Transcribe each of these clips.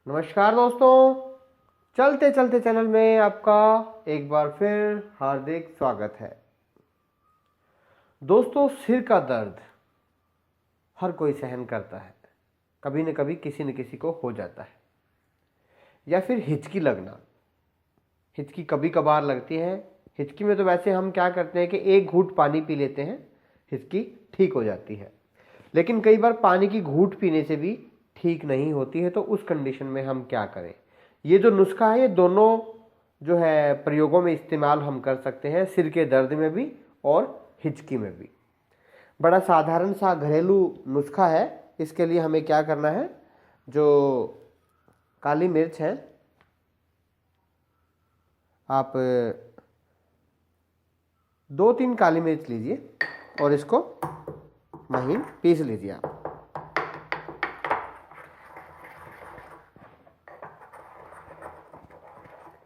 नमस्कार दोस्तों, चलते चलते चैनल में आपका एक बार फिर हार्दिक स्वागत है। दोस्तों, सिर का दर्द हर कोई सहन करता है, कभी न कभी किसी न किसी को हो जाता है। या फिर हिचकी लगना, हिचकी कभी कभार लगती है। हिचकी में तो वैसे हम क्या करते हैं कि एक घूंट पानी पी लेते हैं, हिचकी ठीक हो जाती है। लेकिन कई बार पानी की घूंट पीने से भी ठीक नहीं होती है, तो उस कंडीशन में हम क्या करें। ये जो नुस्खा है, ये दोनों जो है प्रयोगों में इस्तेमाल हम कर सकते हैं, सिर के दर्द में भी और हिचकी में भी। बड़ा साधारण सा घरेलू नुस्खा है। इसके लिए हमें क्या करना है, जो काली मिर्च है, आप 2-3 काली मिर्च लीजिए और इसको महीन पीस लीजिए आप।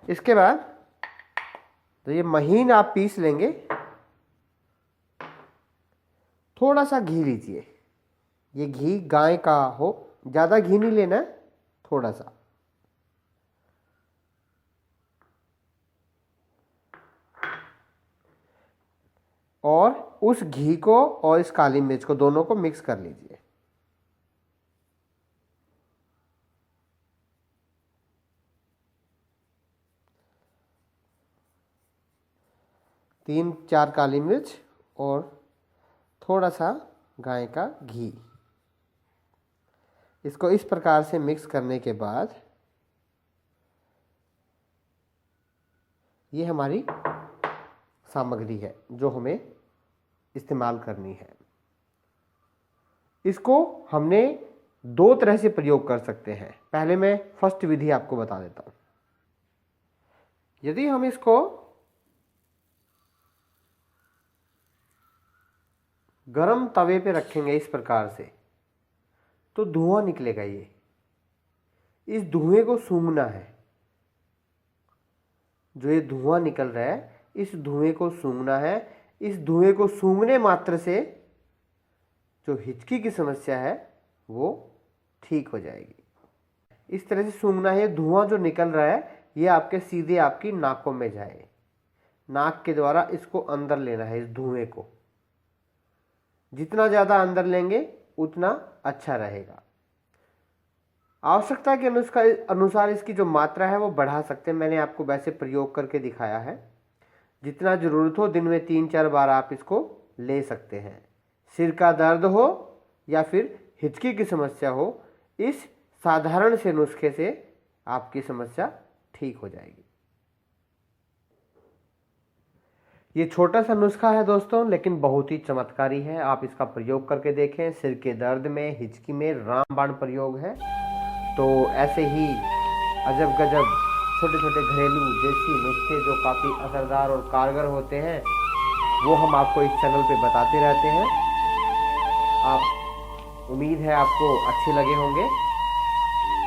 इसके बाद तो ये महीन आप पीस लेंगे, थोड़ा सा घी लीजिए। ये घी गाय का हो, ज़्यादा घी नहीं लेना है, थोड़ा सा। और उस घी को और इस काली मिर्च को दोनों को मिक्स कर लीजिए। तीन चार काली मिर्च और थोड़ा सा गाय का घी, इसको इस प्रकार से मिक्स करने के बाद ये हमारी सामग्री है जो हमें इस्तेमाल करनी है। इसको हमने 2 तरह से प्रयोग कर सकते हैं। पहले मैं फर्स्ट विधि आपको बता देता हूं। यदि हम इसको गरम तवे पे रखेंगे इस प्रकार से, तो धुआं निकलेगा। ये इस धुएं को सूंघना है। जो ये धुआं निकल रहा है, इस धुएं को सूंघना है। इस धुएं को सूंघने मात्र से जो हिचकी की समस्या है वो ठीक हो जाएगी। इस तरह से सूंघना है। धुआं जो निकल रहा है ये आपके सीधे आपकी नाकों में जाए। नाक के द्वारा इसको अंदर लेना है। इस धुएं को जितना ज़्यादा अंदर लेंगे उतना अच्छा रहेगा। आवश्यकता के अनुसार इसकी जो मात्रा है वो बढ़ा सकते हैं। मैंने आपको वैसे प्रयोग करके दिखाया है। जितना ज़रूरत हो, दिन में 3-4 बार आप इसको ले सकते हैं। सिर का दर्द हो या फिर हिचकी की समस्या हो, इस साधारण से नुस्खे से आपकी समस्या ठीक हो जाएगी। ये छोटा सा नुस्खा है दोस्तों, लेकिन बहुत ही चमत्कारी है। आप इसका प्रयोग करके देखें। सिर के दर्द में, हिचकी में रामबाण प्रयोग है। तो ऐसे ही अजब गजब छोटे छोटे घरेलू देसी नुस्खे जो काफ़ी असरदार और कारगर होते हैं, वो हम आपको इस चैनल पे बताते रहते हैं। आप उम्मीद है आपको अच्छे लगे होंगे।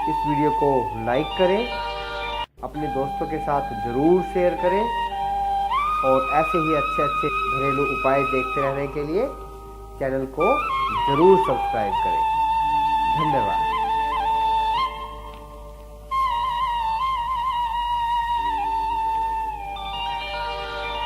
इस वीडियो को लाइक करें, अपने दोस्तों के साथ ज़रूर शेयर करें और ऐसे ही अच्छे अच्छे घरेलू उपाय देखते रहने के लिए चैनल को ज़रूर सब्सक्राइब करें। धन्यवाद।